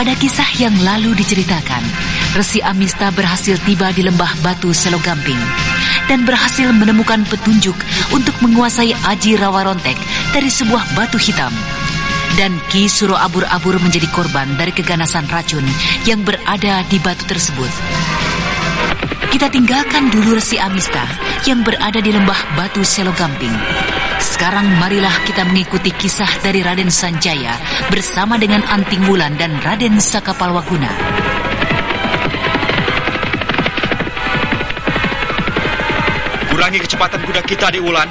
Pada kisah yang lalu diceritakan, Resi Amista berhasil tiba di lembah batu Selogamping dan berhasil menemukan petunjuk untuk menguasai Aji Rawarontek dari sebuah batu hitam. Dan Ki Suro Abur-Abur menjadi korban dari keganasan racun yang berada di batu tersebut. Kita tinggalkan dulu Resi Amista yang berada di lembah batu Selogamping. Sekarang marilah kita mengikuti kisah dari Raden Sanjaya bersama dengan Anting Wulan dan Raden Sakapalwaguna. Kurangi kecepatan kuda kita, Di Wulan.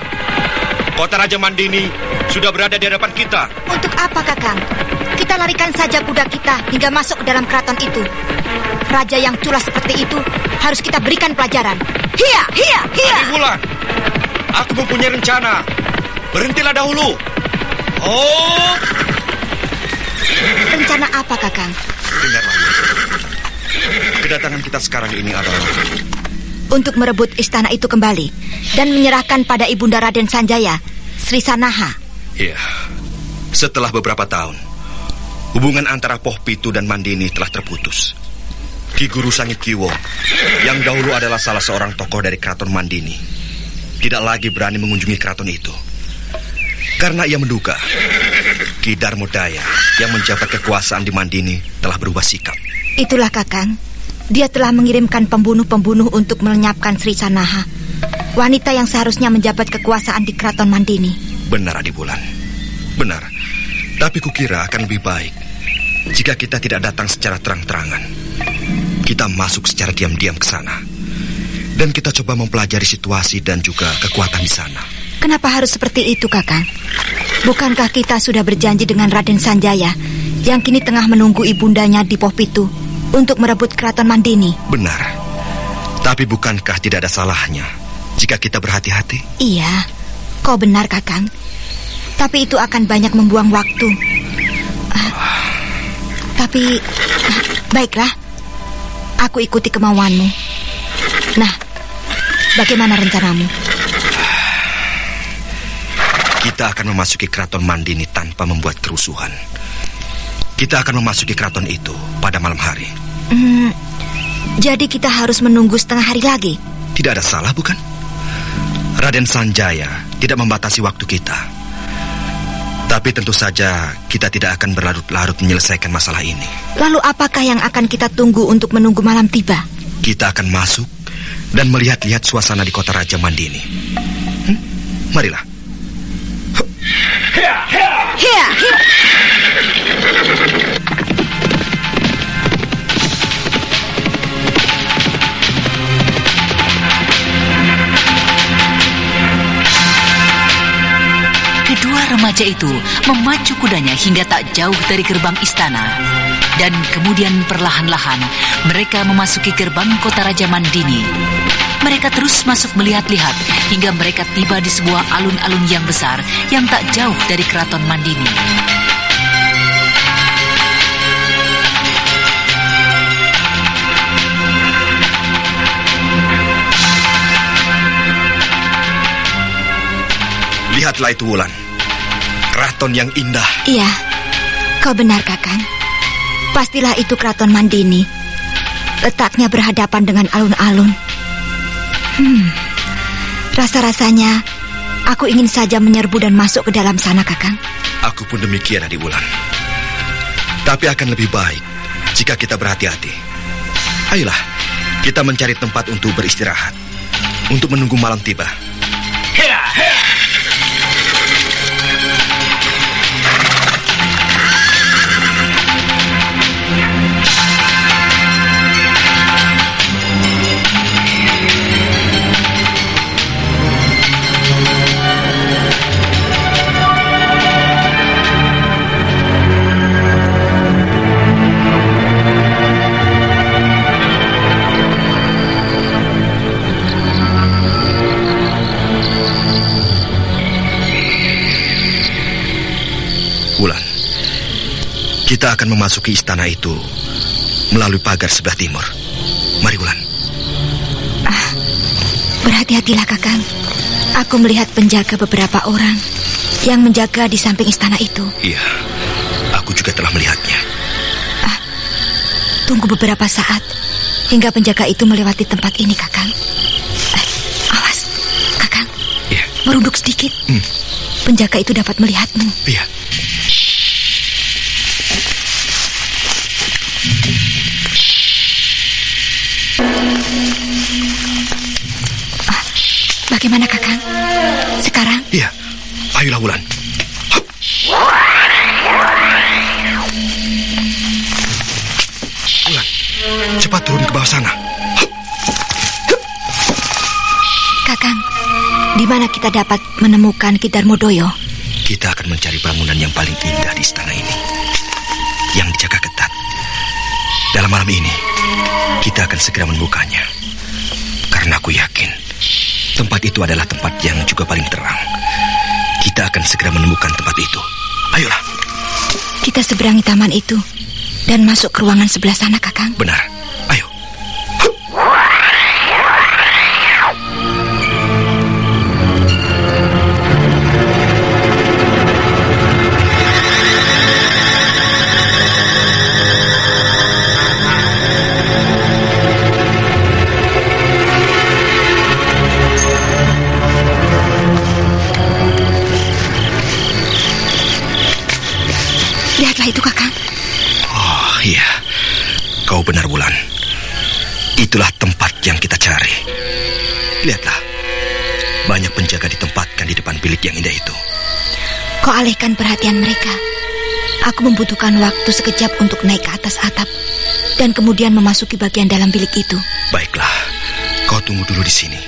Kota Raja Mandini sudah berada di hadapan kita. Untuk apa, Kakang? Kita larikan saja kuda kita hingga masuk ke dalam keraton itu. Raja yang culas seperti itu harus kita berikan pelajaran. Hiya, hiya, hiya. Di Wulan, aku mempunyai rencana. Berhentilah dahulu. Oh. Rencana apa, Kakang? Dengarlah. Kedatangan kita sekarang ini adalah untuk merebut istana itu kembali dan menyerahkan pada Ibunda Raden Sanjaya, Sri Sanaha. Iya. Setelah beberapa tahun, hubungan antara Poh Pitu dan Mandini telah terputus. Ki Guru Sangit Kiwo, yang dahulu adalah salah seorang tokoh dari keraton Mandini, tidak lagi berani mengunjungi keraton itu. Karena ia menduga Ki Darmodaya yang menjabat kekuasaan di Mandini telah berubah sikap. Itulah, Kakang. Dia telah mengirimkan pembunuh-pembunuh untuk melenyapkan Sri Sanaha, wanita yang seharusnya menjabat kekuasaan di keraton Mandini. Benar, Adi Wulan. Benar. Tapi kukira akan lebih baik jika kita tidak datang secara terang-terangan. Kita masuk secara diam-diam ke sana, dan kita coba mempelajari situasi dan juga kekuatan di sana. Kenapa harus seperti itu, Kakang? Bukankah kita sudah berjanji dengan Raden Sanjaya yang kini tengah menunggu ibundanya di Poh Pitu untuk merebut keraton Mandini? Benar. Tapi bukankah tidak ada salahnya jika kita berhati-hati? Iya, kau benar, Kakang. Tapi itu akan banyak membuang waktu. Tapi baiklah, aku ikuti kemauanmu. Nah, bagaimana rencanamu? Kita akan memasuki keraton Mandini tanpa membuat kerusuhan. Kita akan memasuki keraton itu pada malam hari. Jadi kita harus menunggu setengah hari lagi? Tidak ada salah, bukan? Raden Sanjaya tidak membatasi waktu kita. Tapi tentu saja kita tidak akan berlarut-larut menyelesaikan masalah ini. Lalu apakah yang akan kita tunggu untuk menunggu malam tiba? Kita akan masuk dan melihat-lihat suasana di kota Raja Mandini. Marilah. Hiya, hiya. Kedua remaja itu memacu kudanya hingga tak jauh dari gerbang istana. Dan kemudian perlahan-lahan mereka memasuki gerbang kota Raja Mandini. Mereka terus masuk melihat-lihat hingga mereka tiba di sebuah alun-alun yang besar yang tak jauh dari keraton Mandini. Lihatlah itu, Wulan. Keraton yang indah. Iya, kau benar, Kakang. Pastilah itu keraton Mandini. Letaknya berhadapan dengan alun-alun. Rasa-rasanya aku ingin saja menyerbu dan masuk ke dalam sana, Kakang. Aku pun demikian, Adi Wulan. Tapi akan lebih baik jika kita berhati-hati. Ayolah, kita mencari tempat untuk beristirahat, untuk menunggu malam tiba. Hea, hea. Kita akan memasuki istana itu melalui pagar sebelah timur. Mari, Wulan. Berhati-hatilah, Kakang. Aku melihat penjaga beberapa orang yang menjaga di samping istana itu. Iya, aku juga telah melihatnya. tunggu beberapa saat hingga penjaga itu melewati tempat ini, Kakang. Awas, Kakang. Iya. Merunduk sedikit. Penjaga itu dapat melihatmu. Iya. Bagaimana, Kakang? Sekarang? Iya. Ayolah, Wulan. Hup. Wulan, cepat turun ke bawah sana. Hup. Kakang, di mana kita dapat menemukan Ki Darmodoyo? Kita akan mencari bangunan yang paling indah di istana ini, yang dijaga ketat. Dalam malam ini, kita akan segera menemukannya. Karena aku yakin tempat itu adalah tempat yang juga paling terang. Kita akan segera menemukan tempat itu. Ayolah. Kita seberangi taman itu dan masuk ke ruangan sebelah sana, Kakang. Benar. Ayo. Hup. Lihatlah itu, Kakang. Oh iya, kau benar, Wulan. Itulah tempat yang kita cari. Lihatlah, banyak penjaga ditempatkan di depan bilik yang indah itu. Kau alihkan perhatian mereka. Aku membutuhkan waktu sekejap untuk naik ke atas atap dan kemudian memasuki bagian dalam bilik itu. Baiklah, kau tunggu dulu di sini.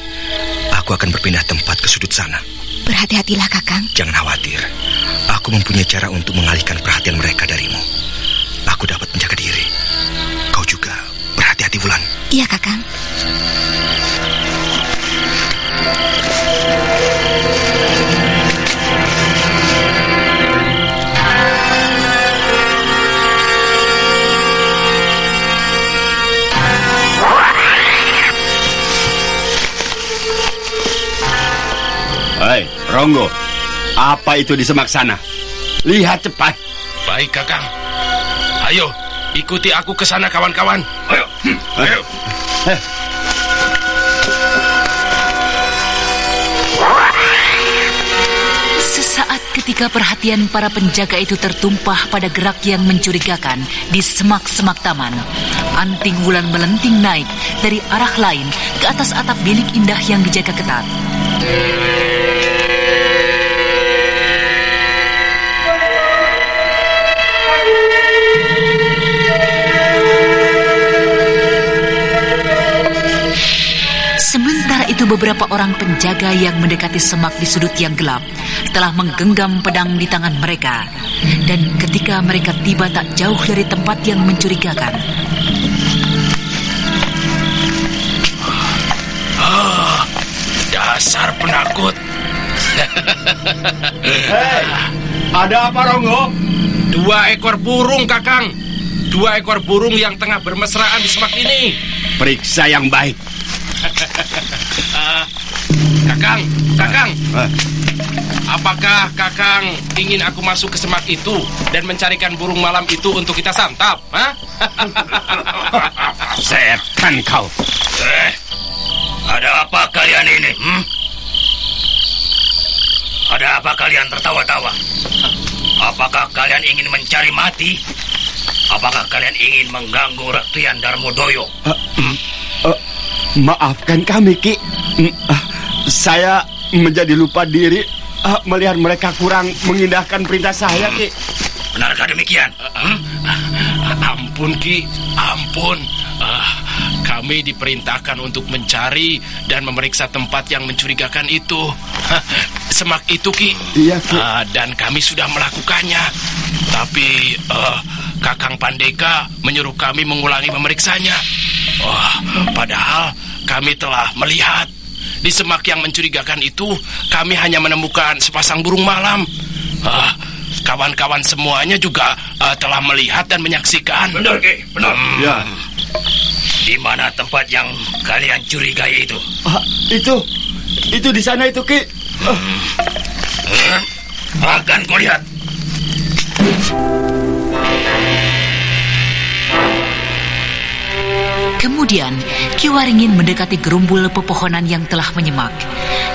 Aku akan berpindah tempat ke sudut sana. Berhati-hatilah, Kakang. Jangan khawatir. Aku mempunyai cara untuk mengalihkan perhatian mereka darimu. Aku dapat menjaga diri. Kau juga berhati-hati, Wulan. Iya, Kakang. Hei, Ronggo, apa itu di semak sana? Lihat cepat. Baik, Kakang. Ayo, ikuti aku ke sana, kawan-kawan. Ayo. Ayo. Sesaat ketika perhatian para penjaga itu tertumpah pada gerak yang mencurigakan di semak-semak taman, Anting Wulan melenting naik dari arah lain ke atas atap bilik indah yang dijaga ketat. Sementara itu beberapa orang penjaga yang mendekati semak di sudut yang gelap telah menggenggam pedang di tangan mereka. Dan ketika mereka tiba tak jauh dari tempat yang mencurigakan, Dasar penakut. Hei, ada apa, Ronggo? 2 ekor burung, Kakang. 2 ekor burung yang tengah bermesraan di semak ini. Periksa yang baik. Kakang, apakah Kakang ingin aku masuk ke semak itu dan mencarikan burung malam itu untuk kita santap? Setan kau. Ada apa kalian ini? Ada apa kalian tertawa-tawa? Apakah kalian ingin mencari mati? Apakah kalian ingin mengganggu Raktian Darmodoyo? Maafkan kami, Ki. Saya menjadi lupa diri melihat mereka kurang mengindahkan perintah saya, Ki. Benarkah demikian? Ampun, Ki, ampun. Kami diperintahkan untuk mencari dan memeriksa tempat yang mencurigakan itu. Semak itu, Ki. Iya, Ki. Dan kami sudah melakukannya. Tapi Kakang Pandeka menyuruh kami mengulangi memeriksanya. Padahal kami telah melihat di semak yang mencurigakan itu, kami hanya menemukan sepasang burung malam. Kawan-kawan semuanya juga telah melihat dan menyaksikan. Benar, Ki, benar. Ya. Di mana tempat yang kalian curigai itu? Itu di sana itu, Ki. Akan kau lihat. Kemudian Ki Waringin mendekati gerumbul pepohonan yang telah menyemak.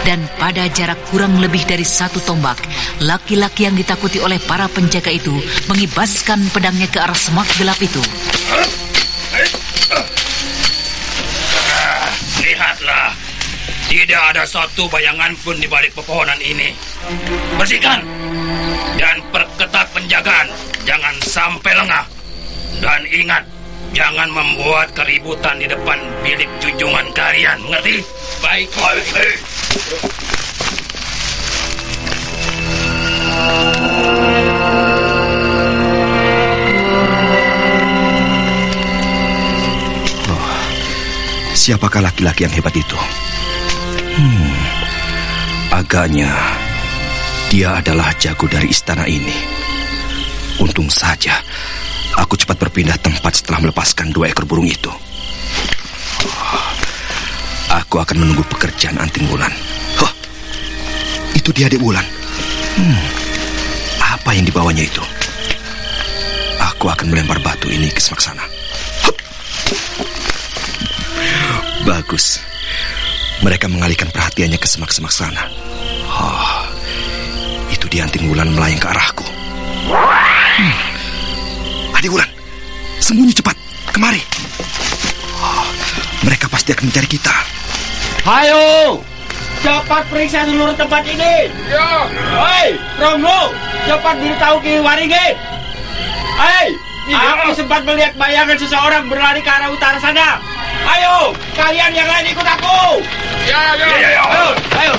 Dan pada jarak kurang lebih dari 1 tombak, laki-laki yang ditakuti oleh para penjaga itu mengibaskan pedangnya ke arah semak gelap itu. Lihatlah, tidak ada satu bayangan pun di balik pepohonan ini. Bersihkan dan perketat penjagaan, jangan sampai lengah. Dan ingat, jangan membuat keributan di depan bilik junjungan kalian, mengerti? Baik. Siapakah laki-laki yang hebat itu? Agaknya dia adalah jago dari istana ini. Untung saja aku cepat berpindah tempat setelah melepaskan 2 ekor burung itu. Aku akan menunggu pekerjaan Anting Wulan. Itu dia, Adik Wulan. Apa yang dibawanya itu? Aku akan melempar batu ini ke semak sana. Bagus. Mereka mengalihkan perhatiannya ke semak-semak sana. Itu dia Anting Wulan melayang ke arahku. Adik Wulan, sembunyi cepat. Kemari. Mereka pasti akan mencari kita. Ayo, cepat periksa seluruh tempat ini. Ya. Hei, Ronggo, cepat beritahu Ki Waringin. Hei, aku sempat melihat bayangan seseorang berlari ke arah utara sana. Ayo, kalian yang lain ikut aku. Ya. Ayo.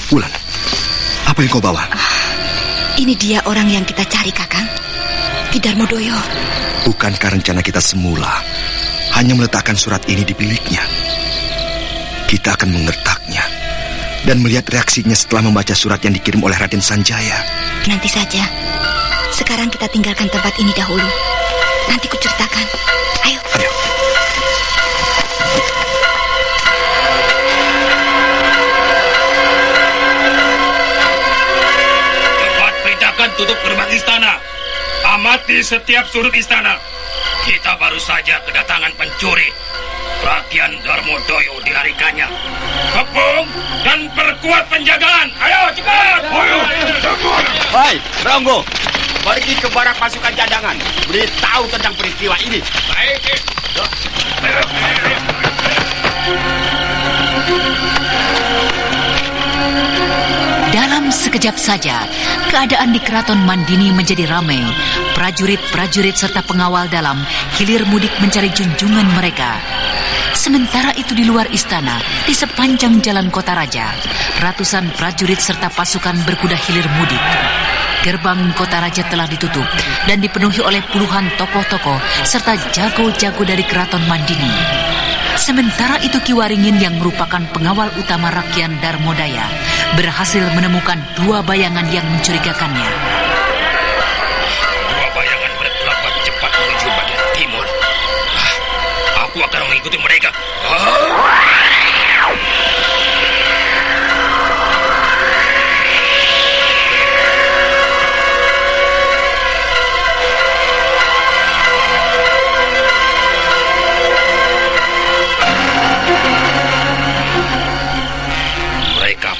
Wulan, apa yang kau bawa? Ini dia orang yang kita cari, Kakang. Ki Darmodoyo. Bukankah rencana kita semula hanya meletakkan surat ini di biliknya? Kita akan mengertaknya dan melihat reaksinya setelah membaca surat yang dikirim oleh Raden Sanjaya. Nanti saja. Sekarang kita tinggalkan tempat ini dahulu. Nanti kuceritakan. Ayo. Cepat perintahkan tutup gerbang istana. Amati setiap sudut istana. Kita baru saja kedatangan pencuri. Rakyat Darmodoyo dilarikannya. Kepung dan perkuat penjagaan. Ayo cepat. Hei, Ronggo, pergi ke barak pasukan cadangan. Beritahu tentang peristiwa ini. Baik. Dalam sekejap saja, keadaan di Keraton Mandini menjadi ramai. Prajurit-prajurit serta pengawal dalam hilir mudik mencari junjungan mereka. Sementara itu di luar istana, di sepanjang jalan Kota Raja, ratusan prajurit serta pasukan berkuda hilir mudik. Gerbang Kota Raja telah ditutup dan dipenuhi oleh puluhan tokoh-tokoh serta jago-jago dari Keraton Mandini. Sementara itu Ki Waringin yang merupakan pengawal utama Rakyat Darmodaya berhasil menemukan 2 bayangan yang mencurigakannya. 2 bayangan berkelabak cepat menuju bagian timur. Aku akan mengikuti mereka.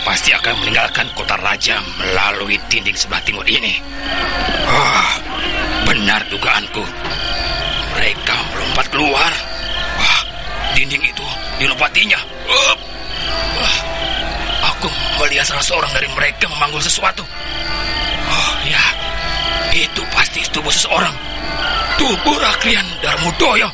Pasti akan meninggalkan Kota Raja melalui dinding sebelah timur ini. Benar dugaanku. Mereka melompat keluar. Dinding itu dilompatinya. Aku melihat salah seorang dari mereka memanggul sesuatu. Ya, itu pasti tubuh seseorang. Tubuh Rakyat Darmodoyo.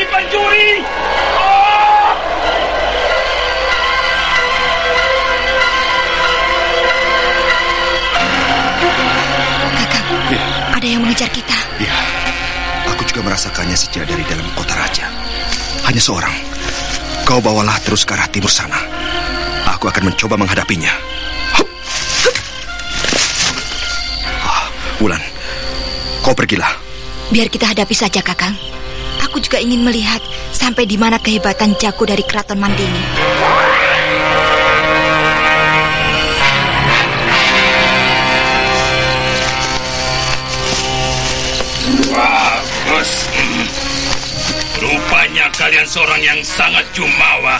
Pencuri! Kakang, ada yang mengejar kita. Ya, aku juga merasakannya sejak dari dalam kota raja. Hanya seorang. Kau bawalah terus ke arah timur sana. Aku akan mencoba menghadapinya. Hup! Hup! Wulan, kau pergilah. Biar kita hadapi saja, Kakang. Aku juga ingin melihat sampai di mana kehebatan jago dari Keraton Mandini. Bagus. Rupanya kalian seorang yang sangat jumawa.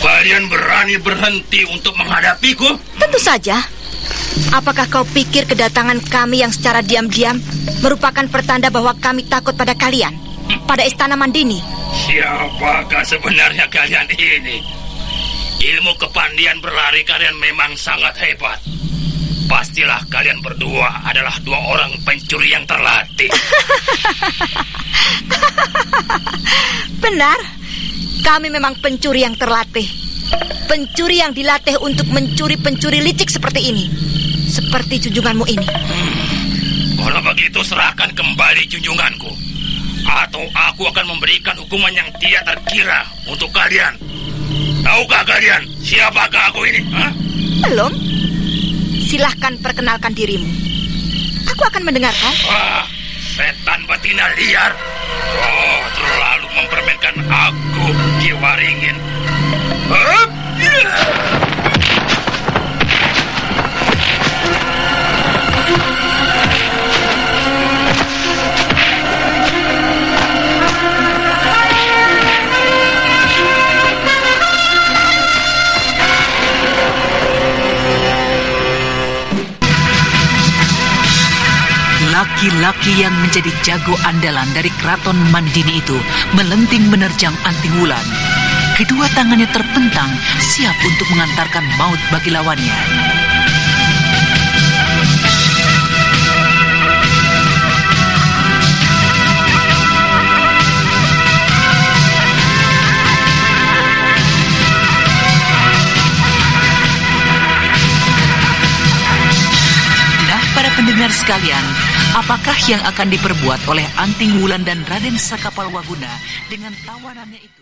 Kalian berani berhenti untuk menghadapiku? Tentu saja. Apakah kau pikir kedatangan kami yang secara diam-diam merupakan pertanda bahwa kami takut pada kalian? Pada Istana Mandini? Siapakah sebenarnya kalian ini? Ilmu kepandian berlari kalian memang sangat hebat. Pastilah kalian berdua adalah dua orang pencuri yang terlatih. Benar. Kami memang pencuri yang terlatih. Pencuri yang dilatih untuk mencuri pencuri licik seperti ini. Seperti junjunganmu ini. Kalau begitu serahkan kembali junjunganku. Atau aku akan memberikan hukuman yang tidak terkira untuk kalian. Tahukah kalian siapakah aku ini? Hah? Belum. Silahkan perkenalkan dirimu. Aku akan mendengarkan. Wah, setan betina liar. Oh, terlalu mempermainkan aku, Ki Waringin. Hup! Laki-laki yang menjadi jago andalan dari Keraton Mandini itu melenting menerjang Anting Wulan. Kedua tangannya terpentang, siap untuk mengantarkan maut bagi lawannya. Para pendengar sekalian, apakah yang akan diperbuat oleh Anting Wulan dan Raden Sakapal Waguna dengan tawanannya itu?